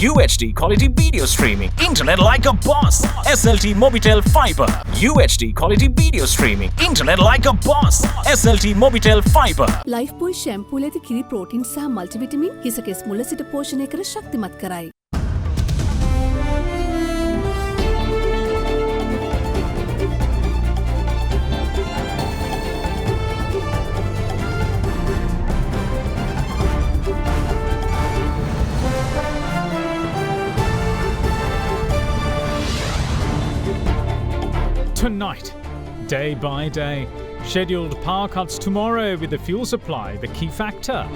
UHD quality video streaming, internet like a boss. SLT Mobitel Fiber. UHD quality video streaming, internet like a boss. SLT Mobitel Fiber. Lifebuoy ෂැම්පූල ඇති කිරි protein සහ multivitamin හිස කෙස් මුල සිට පෝෂණය කර ශක්තිමත් කරයි. Tonight, day by day, scheduled power cuts tomorrow with the fuel supply the key factor.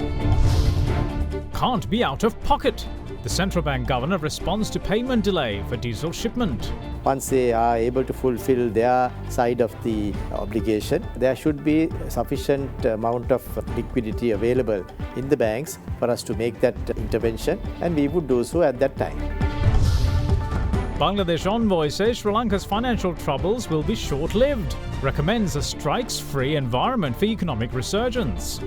Can't be out of pocket. The central bank governor responds to payment delay for diesel shipment. Once they are able to fulfill their side of the obligation, there should be sufficient amount of liquidity available in the banks for us to make that intervention, and we would do so at that time. Bangladesh envoy says Sri Lanka's financial troubles will be short-lived. Recommends a strikes-free environment for economic resurgence.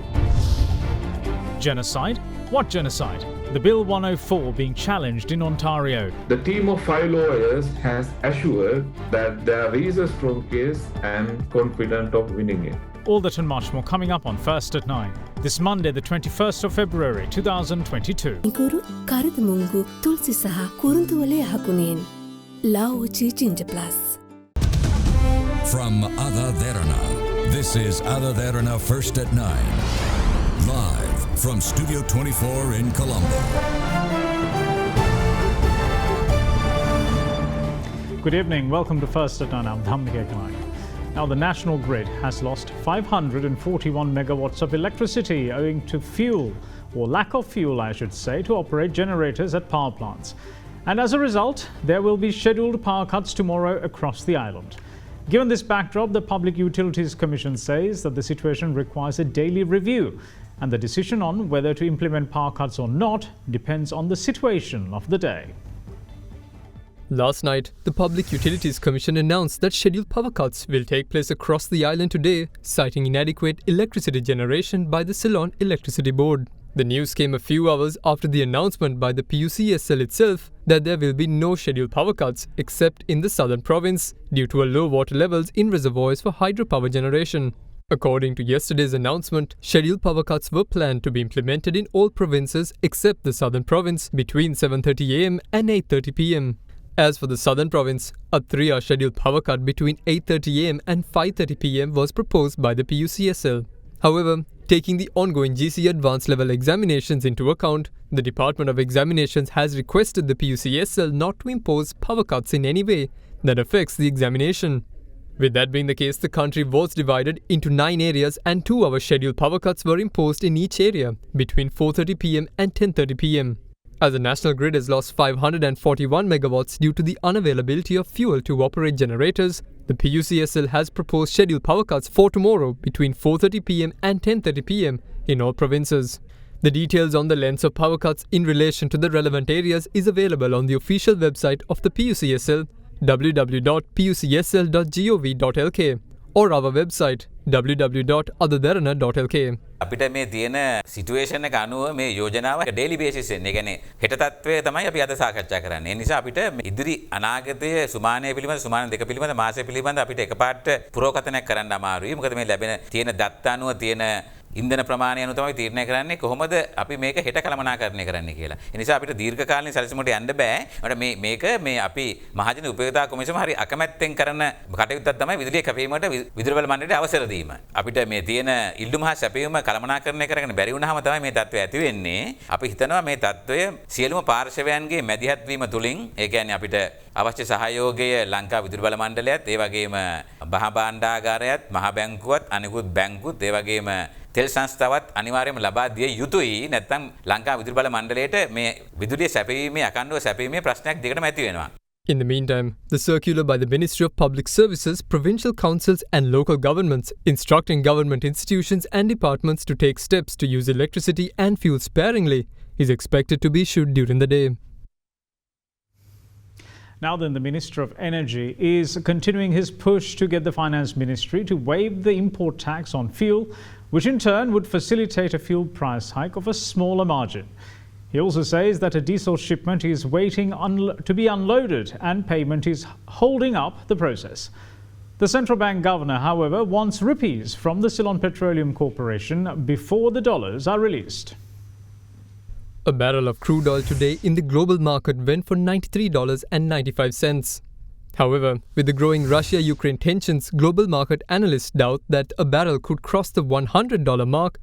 Genocide? What genocide? The Bill 104 being challenged in Ontario. The team of 5 lawyers has assured that there are reasons from case and confident of winning it. All that and much more coming up on First at 9. This Monday, the 21st of February, 2022. ඉඟුරු කරද මුංගු තුල්සි සහ කුරුඳු වලේ අහකුණෙන් ලාවුචි Ginger Plus. From AdaDerana, this is AdaDerana First at 9. Live from Studio 24 in Colombo. Good evening, welcome to First at 9. I'm Dhammika Kanai. Now, the national grid has lost 541 megawatts of electricity owing to fuel, or lack of fuel, I should say, to operate generators at power plants. And as a result, there will be scheduled power cuts tomorrow across the island. Given this backdrop, the Public Utilities Commission says that the situation requires a daily review, and the decision on whether to implement power cuts or not depends on the situation of the day. Last night, the Public Utilities Commission announced that scheduled power cuts will take place across the island today, citing inadequate electricity generation by the Ceylon Electricity Board. The news came a few hours after the announcement by the PUCSL itself that there will be no scheduled power cuts except in the southern province due to low water levels in reservoirs for hydropower generation. According to yesterday's announcement, scheduled power cuts were planned to be implemented in all provinces except the southern province between 7:30 am and 8:30 pm. As for the southern province, a 3-hour scheduled power cut between 8:30 am and 5:30 pm was proposed by the PUCSL. However, taking the ongoing GC advanced level examinations into account, the Department of Examinations has requested the PUCSL not to impose power cuts in any way that affects the examination. With that being the case, the country was divided into 9 areas and 2-hour scheduled power cuts were imposed in each area between 4:30 pm and 10:30 pm. As the national grid has lost 541 megawatts due to the unavailability of fuel to operate generators, the PUCSL has proposed scheduled power cuts for tomorrow between 4:30 pm and 10:30 pm in all provinces. The details on the lengths of power cuts in relation to the relevant areas is available on the official website of the PUCSL, www.pucsl.gov.lk, or our website, www.adaderana.lk. අපිට මේ තියෙන situation එක අනුව මේ යෝජනාව daily basis එකේ කියන්නේ හෙට තත්ත්වය තමයි අපි අද සාකච්ඡා කරන්නේ. ඒ නිසා අපිට ඉදිරි අනාගතයේ සුමානය පිළිබඳ සුමාන දෙක පිළිබඳ මාසය පිළිබඳ අපිට එකපාරට පුරෝකථනයක් කරන්න අමාරුයි. මොකද මේ ලැබෙන තියෙන දත්ත අනුව තියෙන ඉන්ධන ප්‍රමාණය අනුව තමයි තීරණය කරන්නේ කොහොමද අපි මේක හෙට කළමනාකරණය කරන්නේ කියලා. ඒ නිසා අපිට දීර්ඝකාලීන සැලසුමට යන්න බෑ. මේක මේ අපි මහජන උපයෝගිතා කොමිසම හරි අකමැත්තෙන් කරන කටයුත්තක් තමයි විදුලිය කැපීමට විදුලි බල මණ්ඩලයට අවසර දීම. අපිට මේ තියෙන ඉල්ලුම හා සැපයීම කළමනාකරණය කරගෙන බැරි වුණාම තමයි මේ තත්ත්වය ඇති වෙන්නේ. අපි හිතනවා මේ තත්ත්වය සියලුම පාර්ශවයන්ගේ මැදිහත් වීම තුලින් ඒ කියන්නේ අපිට අවශ්‍ය සහයෝගය ලංකා විදුලි බල මණ්ඩලයත් ඒ වගේම මහා භාණ්ඩාගාරයත් මහා බැංකුවත් අනිකුත් බැංකුත් ඒ වගේම තෙල් සංස්ථාවත් අනිවාර්යයෙන්ම ලබා දිය යුතුයි. නැත්නම් ලංකා විදුලි බල මණ්ඩලයට මේ විදුලිය සැපයීමේ අකණ්ඩව සැපයීමේ ප්‍රශ්නයක් දිගටම ඇති වෙනවා. In the meantime, the circular by the Ministry of Public Services, provincial councils and local governments instructing government institutions and departments to take steps to use electricity and fuel sparingly is expected to be issued during the day. Now then, the Minister of Energy is continuing his push to get the Finance Ministry to waive the import tax on fuel, which in turn would facilitate a fuel price hike of a smaller margin. He also says that a diesel shipment is waiting to be unloaded and payment is holding up the process. The central bank governor, however, wants rupees from the Ceylon Petroleum Corporation before the dollars are released. A barrel of crude oil today in the global market went for $93.95. However, with the growing Russia-Ukraine tensions, global market analysts doubt that a barrel could cross the $100 mark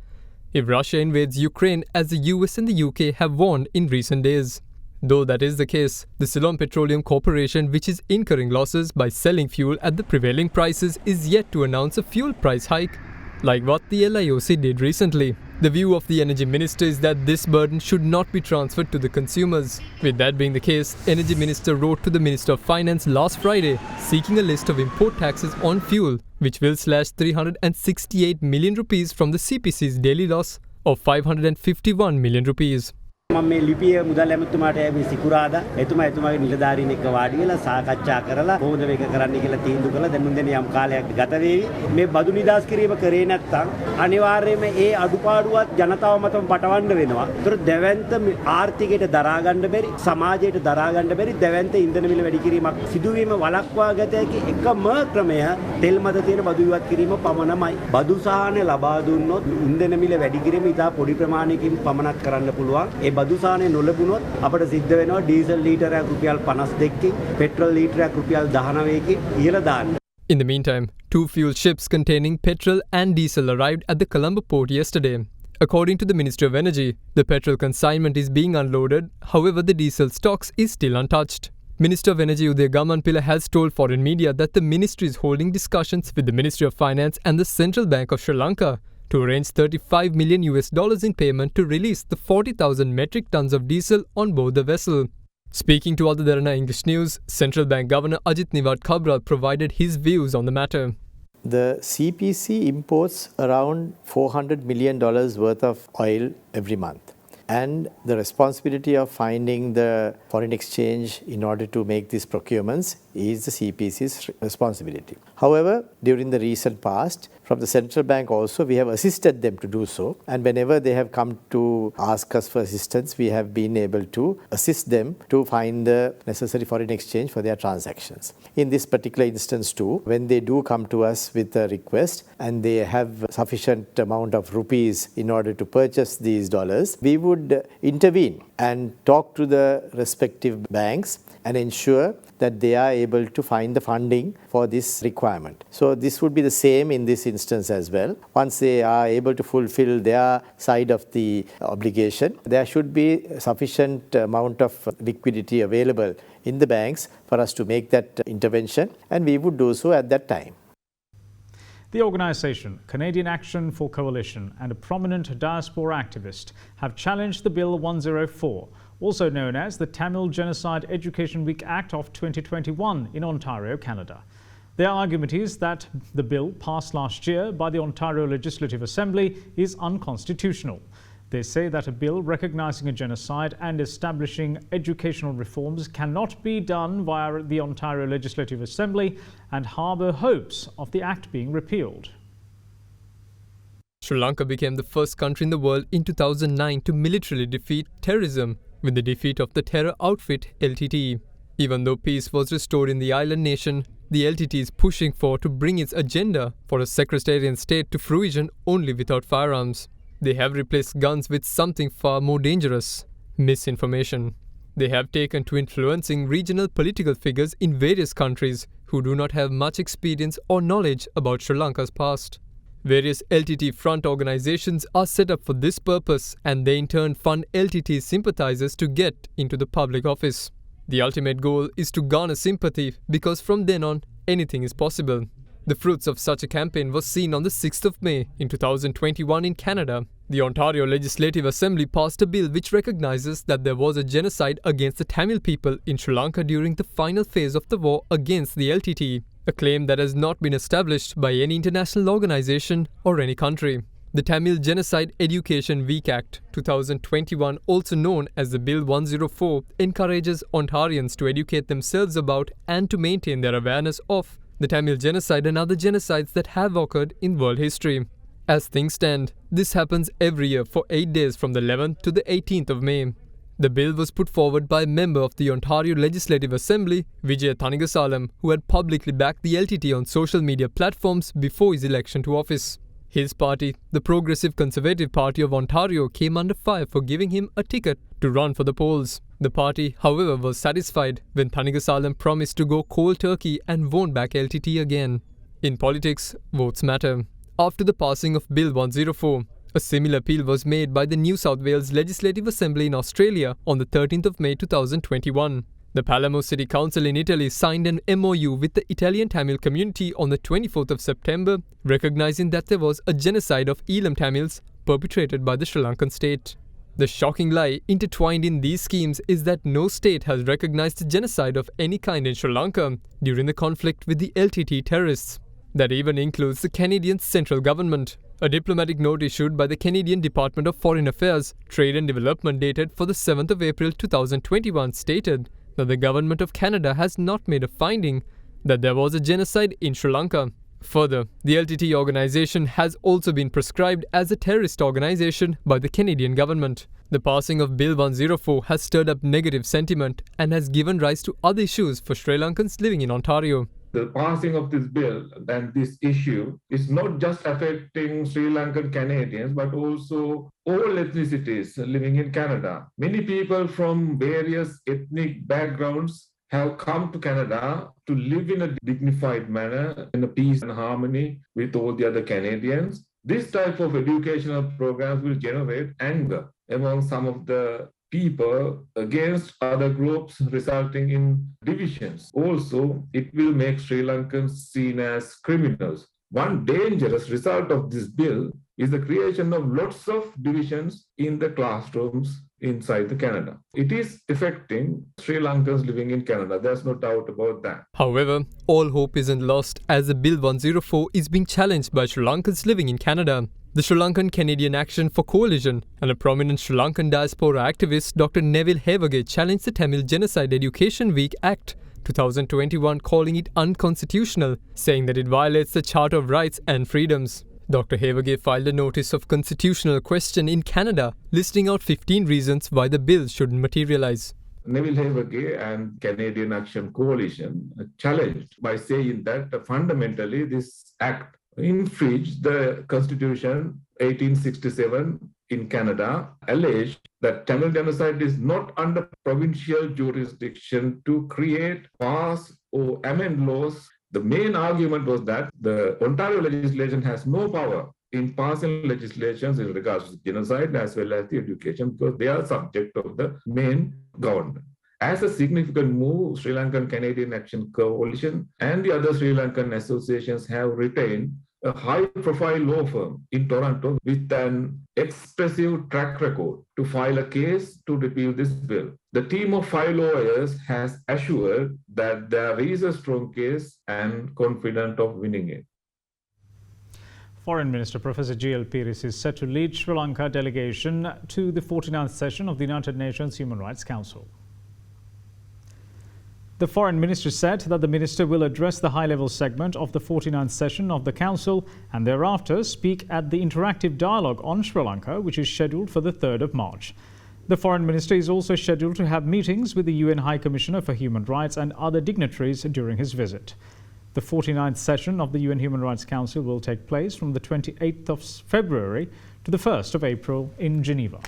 if Russia invades Ukraine, as the US and the UK have warned in recent days. Though that is the case, the Ceylon Petroleum Corporation, which is incurring losses by selling fuel at the prevailing prices, is yet to announce a fuel price hike, like what the LIOC did recently. The view of the Energy Minister is that this burden should not be transferred to the consumers. With that being the case, Energy Minister wrote to the Minister of Finance last Friday seeking a list of import taxes on fuel, which will slash 368 million rupees from the CPC's daily loss of 551 million rupees. මම මේ ලිපිය මුදල් ඇමතුමාට මේ සිකුරාදා එතුමාගේ නිලධාරීන් එක්ක වාඩි වෙලා සාකච්ඡා කරලා කොහොමද මේක කරන්න කියලා තීන්දුව කළා. දැන් මුන්දෙන යම් කාලයක් ගත වේවි. මේ බදු නිදාස් කිරීම කරේ නැත්නම් අනිවාර්යයෙන්ම ඒ අඩුපාඩුවත් ජනතාව මතම පටවන්න වෙනවා. ඒතර දැවැන්ත ආර්ථිකයට දරා ගන්න බැරි, සමාජයට දරා ගන්න බැරි දැවැන්ත ඉන්ධන මිල වැඩි කිරීමක් සිදුවීම වළක්වා ගත හැකි එකම ක්‍රමය තෙල් මත තියෙන බදු ඉවත් කිරීම පමණයි. බදු සහන ලබා දුන්නොත් ඉන්ධන මිල වැඩි කිරීම ඉතා පොඩි ප්‍රමාණයකින් පමණක් කරන්න පුළුවන්. බදුසානේ නොලබුණොත් අපට සිද්ධ වෙනවා ඩීසල් ලීටරයක් රුපියල් 52කින් පෙට්‍රල් ලීටරයක් රුපියල් 19කින් ඉහළ දාන්න. In the meantime, 2 fuel ships containing petrol and diesel arrived at the Colombo port yesterday. According to the Ministry of Energy, the petrol consignment is being unloaded, however the diesel stocks is still untouched. Minister of Energy Uday Gamanpilla has told foreign media that the ministry is holding discussions with the Ministry of Finance and the Central Bank of Sri Lanka to arrange $35 million in payment to release the 40,000 metric tons of diesel on board the vessel. Speaking to AdaDerana English News, Central Bank Governor Ajit Niwad Kabral provided his views on the matter. The CPC imports around $400 million worth of oil every month. And the responsibility of finding the foreign exchange in order to make these procurements is the CPC's responsibility. However, during the recent past, from the central bank also, we have assisted them to do so. And whenever they have come to ask us for assistance, we have been able to assist them to find the necessary foreign exchange for their transactions. In this particular instance too, when they do come to us with a request and they have sufficient amount of rupees in order to purchase these dollars, we would intervene and talk to the respective banks and ensure that they are able to find the funding for this requirement. So this would be the same in this instance as well. Once they are able to fulfill their side of the obligation, there should be sufficient amount of liquidity available in the banks for us to make that intervention, and we would do so at that time. The organisation, Canadian Action for Coalition, and a prominent diaspora activist have challenged the Bill 104, also known as the Tamil Genocide Education Week Act of 2021 in Ontario, Canada. Their argument is that the bill passed last year by the Ontario Legislative Assembly is unconstitutional. They say that a bill recognising a genocide and establishing educational reforms cannot be done via the Ontario Legislative Assembly and harbour hopes of the act being repealed. Sri Lanka became the first country in the world in 2009 to militarily defeat terrorism with the defeat of the terror outfit LTT. Even though peace was restored in the island nation, the LTT is pushing to bring its agenda for a sectarian state to fruition only without firearms. They have replaced guns with something far more dangerous: misinformation. They have taken to influencing regional political figures in various countries who do not have much experience or knowledge about Sri Lanka's past. Various LTT front organizations are set up for this purpose, and they in turn fund LTT sympathizers to get into the public office. The ultimate goal is to garner sympathy, because from then on, anything is possible. The fruits of such a campaign was seen on the 6th of May in 2021 in Canada. The Ontario Legislative Assembly passed a bill which recognizes that there was a genocide against the Tamil people in Sri Lanka during the final phase of the war against the LTT, a claim that has not been established by any international organization or any country. The Tamil Genocide Education Week Act 2021, also known as the Bill 104, encourages Ontarians to educate themselves about and to maintain their awareness of the Tamil genocide and other genocides that have occurred in world history. As things stand, this happens every year for 8 days from the 11th to the 18th of May. The bill was put forward by a member of the Ontario Legislative Assembly, Vijaya Thanigasalam, who had publicly backed the LTT on social media platforms before his election to office. His party, the Progressive Conservative Party of Ontario, came under fire for giving him a ticket to run for the polls. The party, however, was satisfied when Thanigasalam promised to go cold turkey and won't back LTT again. In politics, votes matter. After the passing of Bill 104, a similar appeal was made by the New South Wales Legislative Assembly in Australia on the 13th of May 2021. The Palermo City Council in Italy signed an MOU with the Italian Tamil community on the 24th of September, recognizing that there was a genocide of Elam Tamils perpetrated by the Sri Lankan state. The shocking lie intertwined in these schemes is that no state has recognized a genocide of any kind in Sri Lanka during the conflict with the LTT terrorists. That even includes the Canadian central government. A diplomatic note issued by the Canadian Department of Foreign Affairs, Trade and Development dated for the 7th of April 2021 stated that the Government of Canada has not made a finding that there was a genocide in Sri Lanka. Further, the LTT organization has also been prescribed as a terrorist organization by the Canadian government. The passing of Bill 104 has stirred up negative sentiment and has given rise to other issues for Sri Lankans living in Ontario. The passing of this bill and this issue is not just affecting Sri Lankan Canadians, but also all ethnicities living in Canada. Many people from various ethnic backgrounds have come to Canada to live in a dignified manner, in a peace and harmony with all the other Canadians. This type of educational programs will generate anger among some of the people against other groups, resulting in divisions. Also, it will make Sri Lankans seen as criminals. One dangerous result of this bill is the creation of lots of divisions in the classrooms inside the Canada. It is affecting Sri Lankans living in Canada. There's no doubt about that. However, all hope isn't lost as the Bill 104 is being challenged by Sri Lankans living in Canada. The Sri Lankan Canadian Action for Coalition and a prominent Sri Lankan diaspora activist, Dr. Neville Hevage, challenged the Tamil Genocide Education Week Act 2021, calling it unconstitutional, saying that it violates the Charter of Rights and Freedoms. Dr. Hevage filed a notice of constitutional question in Canada, listing out 15 reasons why the bill shouldn't materialize. Neville Hevage and Canadian Action Coalition challenged by saying that fundamentally this act infringed the Constitution 1867 in Canada, alleged that Tamil genocide is not under provincial jurisdiction to create, pass or amend laws. The main argument was that the Ontario legislation has no power in passing legislations in regards to genocide as well as the education, because they are subject of the main government. As a significant move, Sri Lankan Canadian Action Coalition and the other Sri Lankan associations have retained a high-profile law firm in Toronto with an expressive track record to file a case to repeal this bill. The team of 5 lawyers has assured that there is a strong case and confident of winning it. Foreign Minister Professor G.L. Piris is set to lead Sri Lanka delegation to the 49th session of the United Nations Human Rights Council. The Foreign Minister said that the Minister will address the high-level segment of the 49th session of the Council and thereafter speak at the interactive dialogue on Sri Lanka, which is scheduled for the 3rd of March. The Foreign Minister is also scheduled to have meetings with the UN High Commissioner for Human Rights and other dignitaries during his visit. The 49th session of the UN Human Rights Council will take place from the 28th of February to the 1st of April in Geneva.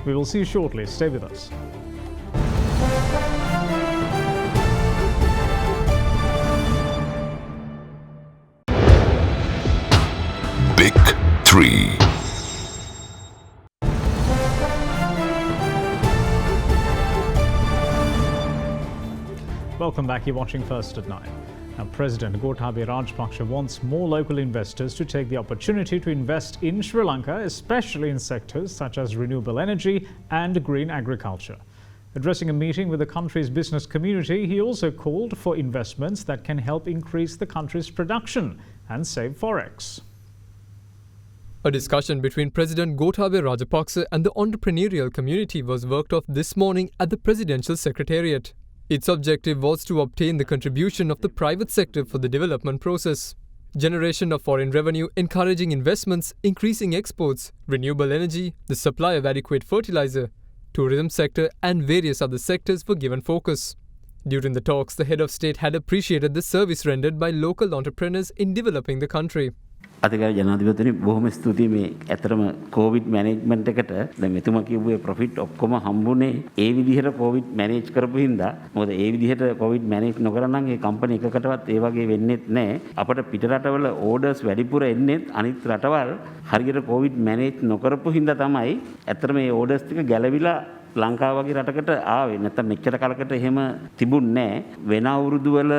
We will see you shortly. Stay with us. Big 3. Welcome back. You're watching First at 9. Now, President Gotabaya Rajapaksa wants more local investors to take the opportunity to invest in Sri Lanka, especially in sectors such as renewable energy and green agriculture. Addressing a meeting with the country's business community, he also called for investments that can help increase the country's production and save forex. A discussion between President Gotabaya Rajapaksa and the entrepreneurial community was worked off this morning at the Presidential Secretariat. Its objective was to obtain the contribution of the private sector for the development process. generation of foreign revenue, encouraging investments, increasing exports, renewable energy, the supply of adequate fertilizer, tourism sector and various other sectors were given focus. During the talks, the head of state had appreciated the service rendered by local entrepreneurs in developing the country. අධිකාර ජනාධිපතිතුමනි බොහොම ස්තුතියි මේ ඇත්තටම Covid management එකට දැන් මෙතුමා කියුවේ profit ඔක්කොම හම්බුනේ ඒ විදිහට කොවිඩ් මැනේජ් කරපු හින්දා මොකද ඒ විදිහට කොවිඩ් මැනේජ් නොකරනම් ඒ කම්පැනි එකකටවත් ඒ වගේ වෙන්නේත් නැහැ අපිට පිට රටවල ඕඩර්ස් වැඩිපුර එන්නේත් අනිත් රටවල් හරියට කොවිඩ් මැනේජ් නොකරපු හින්දා තමයි ඇත්තටම මේ ඕඩර්ස් ටික ගැලවිලා ලංකාව වගේ රටකට ආවේ නැත්නම් මෙච්චර කාලකට එහෙම තිබුණේ නැහැ වෙන අවුරුදු වල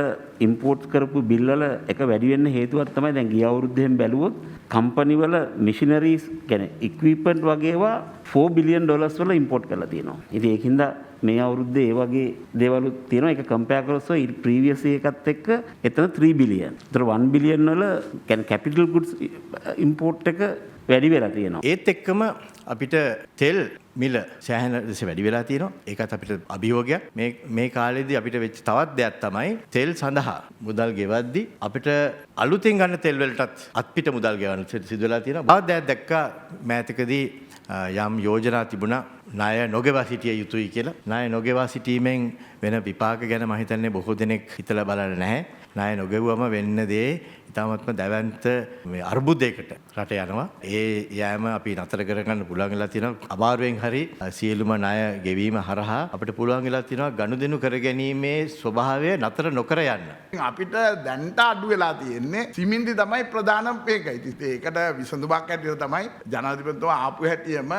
ඉම්පෝට් කරපු බිල් වල එක වැඩි වෙන්න හේතුවක් තමයි දැන් ගිය අවුරුද්දෙන් බැලුවොත් කම්පැනි වල මිෂනරිස් කියන්නේ ඉක්විප්මන්ට් වගේවා 4 බිලියන් ඩොලර්ස් වල ඉම්පෝට් කරලා තියෙනවා. ඉතින් ඒකින්ද මේ අවුරුද්දේ ඒ වගේ දේවල් තියෙනවා ඒක කම්පෙයාර් කරොත් ප්‍රීවියස් එකත් එක්ක එතන 3 බිලියන්. ඒතර 1 බිලියන් වල කියන්නේ කැපිටල් ගුඩ්ස් ඉම්පෝට් එක වැඩි වෙලා තියෙනවා. ඒත් එක්කම අපිට තෙල් මිල සෑහෙන ලෙස වැඩි වෙලා තියෙනවා. ඒකත් අපිට අභියෝගයක්. මේ කාලේදී අපිට වෙච්ච තවත් දෙයක් තමයි තෙල් සඳහා මුදල් ගෙවද්දී අපිට අලුතෙන් ගන්න තෙල් වලටත් අත්පිට මුදල් ගෙවන්න සිදු වෙලා තියෙනවා. බාද දෙයක් දැක්කා මෑතකදී යම් යෝජනා තිබුණා ණය නොගෙවා සිටිය යුතුයි කියලා. ණය නොගෙවා සිටීමෙන් වෙන විපාක ගැන මම හිතන්නේ බොහෝ දෙනෙක් හිතලා බලන්නේ නැහැ. ණය නොගෙවුවම වෙන්න දේ ඉතාමත්ම දැවැන්ත මේ අර්බුදයකට රට යනවා. ඒ යෑම අපි නතර කරගන්න පුළුවන් වෙලා තියෙනවා. අමාරුවෙන් හරි සියලුම ණය ගෙවීම හරහා අපිට පුළුවන් වෙලා තියෙනවා ගනුදෙනු කරගැනීමේ ස්වභාවය නතර නොකර යන්න. අපිට දැන්ට අඩු වෙලා තියෙන්නේ සිමෙන්ති තමයි ප්‍රධානම මේක. ඉතින් ඒකට විසඳුමක් ඇටියට තමයි ජනාධිපතිතුමා ආපු හැටියෙම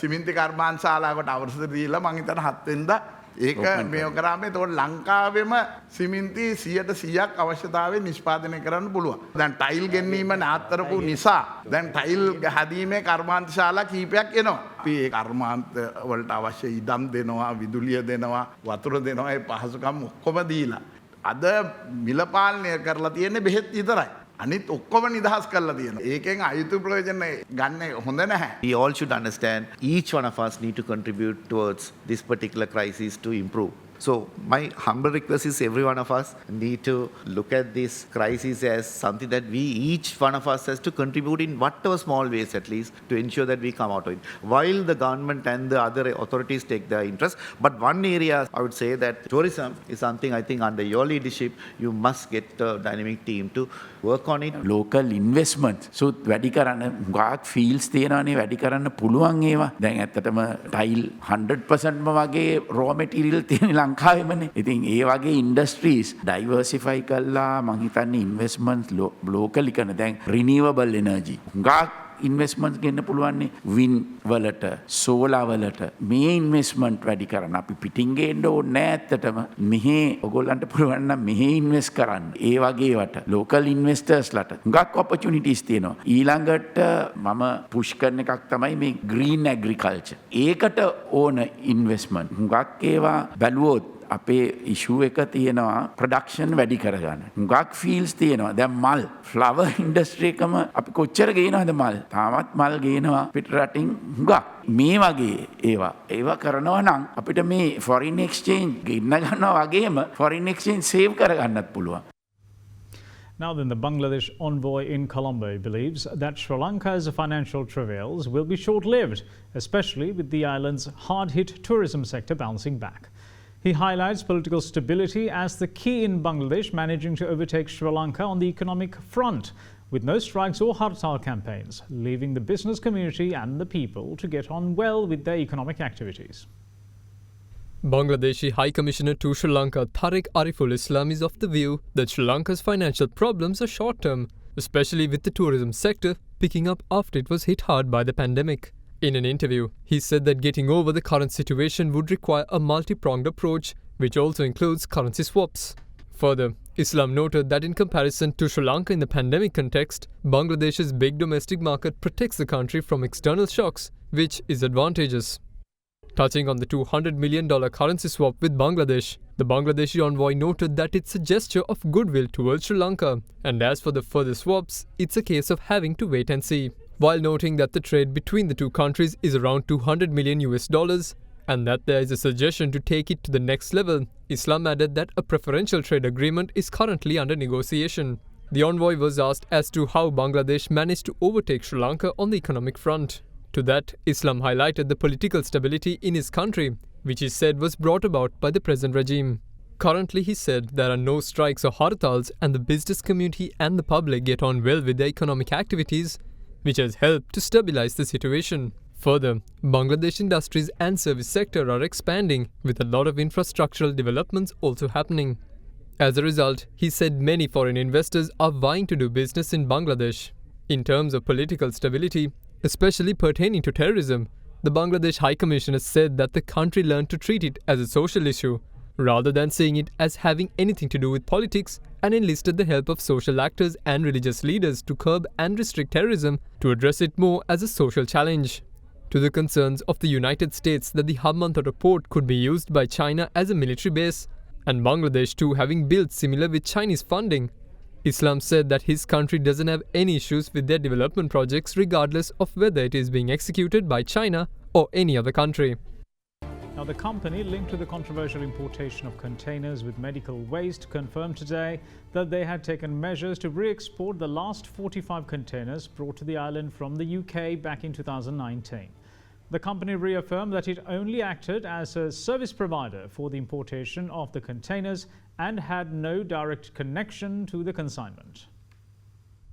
සිමෙන්ති කර්මාන්ත ශාලාවකට අවසර දීලා මං හිතන 7 වෙනිදා ඒක මේ කරාම එතකොට ලංකාවෙම සිමෙන්ති 100% අවශ්‍යතාවය නිෂ්පාදනය කරන්න පුළුවන්. දැන් ටයිල් ගෙන්නීම නාත්තරපු නිසා දැන් ටයිල් හදීමේ කර්මාන්ත ශාලා කීපයක් එනවා. අපි ඒ කර්මාන්ත වලට අවශ්‍ය ඉඩම් දෙනවා, විදුලිය දෙනවා, වතුර දෙනවා, ඒ පහසුකම් ඔක්කොම දීලා. අද මිල පාලනය කරලා තියෙන්නේ බෙහෙත් විතරයි. අනිත් ඔක්කොම නිදහස් කරලා තියෙනවා. ඒකෙන් අයුතු ප්‍රයෝජන ගන්න හොඳ නැහැ. We all should understand each one of us need to contribute towards this particular crisis to improve. So my humble request is every one of us need to look at this crisis as something that we each one of us has to contribute in whatever small ways at least to ensure that we come out of it. While the government and the other authorities take their interest, but one area I would say that tourism is something I think under your leadership you must get a dynamic team to work on it. Local investment. So වැඩි කරන්න ගාක් feels තියෙනවානේ වැඩි කරන්න පුළුවන් ඒවා. දැන් ඇත්තටම tile 100%ම වගේ raw material තියෙන ලංකාවෙමනේ. ඉතින් ඒ වගේ ඉන්ඩස්ට්‍රීස් ඩයිවර්සිෆයි කළා මං හිතන්නේ ඉන්වෙස්ට්මන්ට්ස් ලෝකලි කරන දැන් රිනියවබල් එනර්ජි ගාක් ඉන්වෙස්ට්මන්ට්ස් ගන්න පුළුවන්නේ වින් වලට සෝලා වලට මේ ඉන්වෙස්ට්මන්ට් වැඩි කරන්න අපි පිටින් ගේන්න ඕනේ නැහැ ඇත්තටම මෙහි ඔයගොල්ලන්ට පුළුවන් නම් මෙහි ඉන්වෙස්ට් කරන්න ඒ වගේවට ලෝකල් ඉන්වෙස්ටර්ස්ලාට හුඟක් ඔපචුනිටිස් තියෙනවා ඊළඟට මම පුෂ් කරන එකක් තමයි මේ ග්‍රීන් ඇග්‍රිකල්චර් ඒකට ඕන ඉන්වෙස්ට්මන්ට් හුඟක් ඒවා බැලුවොත් අපේ ඉෂුව එක තියෙනවා ප්‍රොඩක්ෂන් වැඩි කරගන්න. හුඟක් ෆීල්ස් තියෙනවා. දැන් මල් ෆ්ලවර් ඉන්ඩස්ට්‍රි එකම අපි කොච්චර ගේනවද මල්? තාමත් මල් ගේනවා පිට රටින් හුඟක්. මේ වගේ ඒවා කරනවා නම් අපිට මේ ෆොරින් එක්ස්චේන්ජ් ගෙන්න ගන්නවා වගේම ෆොරින් එක්ස්චේන්ජ් සේව් කරගන්නත් පුළුවන්. Now then, the Bangladesh envoy in Colombo believes that Sri Lanka's financial travails will be short-lived, especially with the island's hard-hit tourism sector bouncing back. He highlights political stability as the key in Bangladesh managing to overtake Sri Lanka on the economic front, with no strikes or hartal campaigns, leaving the business community and the people to get on well with their economic activities. Bangladeshi High Commissioner to Sri Lanka Tariq Ariful Islam is of the view that Sri Lanka's financial problems are short-term, especially with the tourism sector picking up after it was hit hard by the pandemic. In an interview, he said that getting over the current situation would require a multi-pronged approach, which also includes currency swaps. Further, Islam noted that in comparison to Sri Lanka in the pandemic context, Bangladesh's big domestic market protects the country from external shocks, which is advantageous. Touching on the $200 million currency swap with Bangladesh, the Bangladeshi envoy noted that it's a gesture of goodwill towards Sri Lanka, and as for the further swaps, it's a case of having to wait and see. While noting that the trade between the two countries is around $200 million and that there is a suggestion to take it to the next level, Islam added that a preferential trade agreement is currently under negotiation. The envoy was asked as to how Bangladesh managed to overtake Sri Lanka on the economic front. To that, Islam highlighted the political stability in his country, which he said was brought about by the present regime. Currently, he said, there are no strikes or hartals, and the business community and the public get on well with their economic activities, which has helped to stabilize the situation. Further, Bangladesh industries and service sector are expanding, with a lot of infrastructural developments also happening. As a result, he said many foreign investors are vying to do business in Bangladesh. In terms of political stability, especially pertaining to terrorism, the Bangladesh High Commissioner said that the country learned to treat it as a social issue, rather than seeing it as having anything to do with politics, and enlisted the help of social actors and religious leaders to curb and restrict terrorism to address it more as a social challenge. To the concerns of the United States that the Hambantota port could be used by China as a military base, and Bangladesh too having built similar with Chinese funding, Islam said that his country doesn't have any issues with their development projects regardless of whether it is being executed by China or any other country. Now, the company linked to the controversial importation of containers with medical waste confirmed today that they had taken measures to re-export the last 45 containers brought to the island from the UK back in 2019. The company reaffirmed that it only acted as a service provider for the importation of the containers and had no direct connection to the consignment.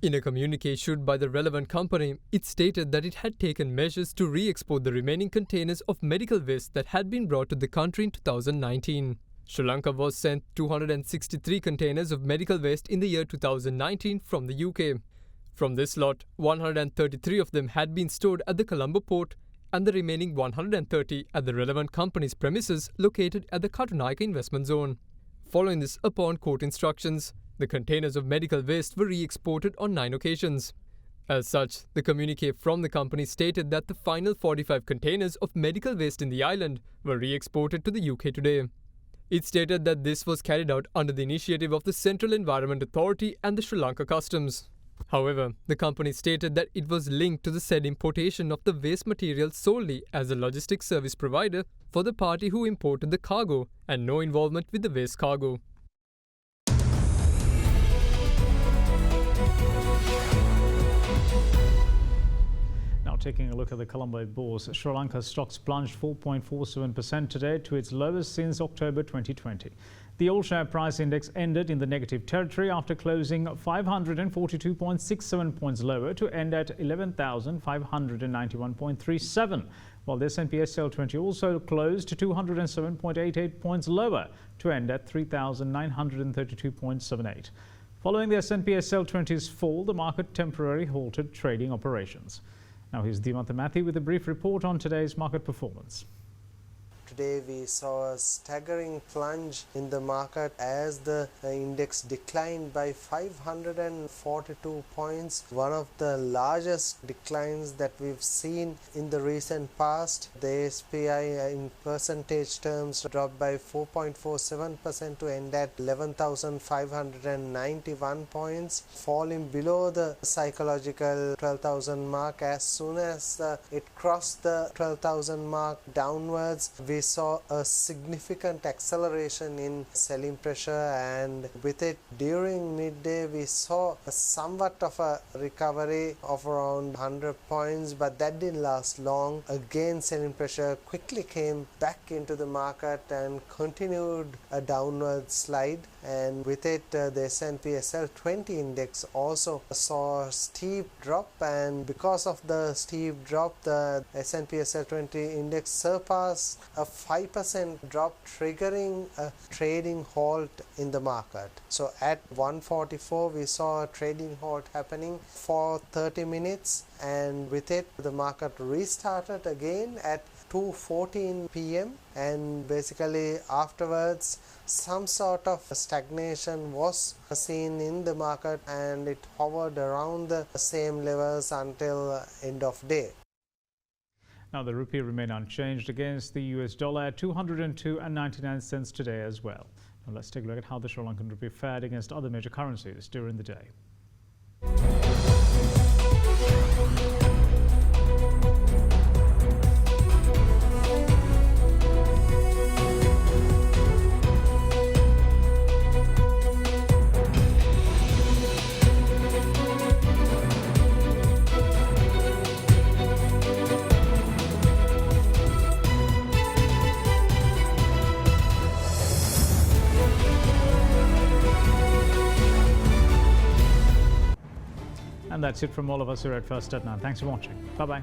In a communique issued by the relevant company, it stated that it had taken measures to re-export the remaining containers of medical waste that had been brought to the country in 2019. Sri Lanka was sent 263 containers of medical waste in the year 2019 from the UK. From this lot, 133 of them had been stored at the Colombo port and the remaining 130 at the relevant company's premises located at the Katunayaka investment zone. Following this, upon court instructions, the containers of medical waste were re-exported on 9 occasions. As such, the communique from the company stated that the final 45 containers of medical waste in the island were re-exported to the UK today. It stated that this was carried out under the initiative of the Central Environment Authority and the Sri Lanka Customs. However, the company stated that it was linked to the said importation of the waste material solely as a logistics service provider for the party who imported the cargo and no involvement with the waste cargo. Now, taking a look at the Colombo bourse, Sri Lanka's stocks plunged 4.47% today to its lowest since October 2020. The all-share price index ended in the negative territory after closing 542.67 points lower to end at 11,591.37, while the S&P SL 20 also closed 207.88 points lower to end at 3,932.78. Following the S&P SL 20's fall, the market temporarily halted trading operations. Now here's Dimantha Mathi with a brief report on today's market performance. Today we saw a staggering plunge in the market as the index declined by 542 points, one of the largest declines that we've seen in the recent past. The SPI in percentage terms dropped by 4.47% to end at 11,591 points, falling below the psychological 12,000 mark. As soon as it crossed the 12,000 mark downwards, we saw a significant acceleration in selling pressure, and with it during midday we saw a somewhat of a recovery of around 100 points, but that didn't last long. Again, selling pressure quickly came back into the market and continued a downward slide, and with it the S&P SL 20 index also saw a steep drop, and because of the steep drop the S&P SL 20 index surpassed a 5% drop, triggering a trading halt in the market. So at 144 we saw a trading halt happening for 30 minutes, and with it the market restarted again at 2:14 p.m. and basically afterwards some sort of stagnation was seen in the market, and it hovered around the same levels until end of day. Now, the rupee remained unchanged against the US dollar at 202.99 cents today as well. Now, let's take a look at how the Sri Lankan rupee fared against other major currencies during the day. that's it from all of us here at First at 9. Thanks for watching. Bye-bye.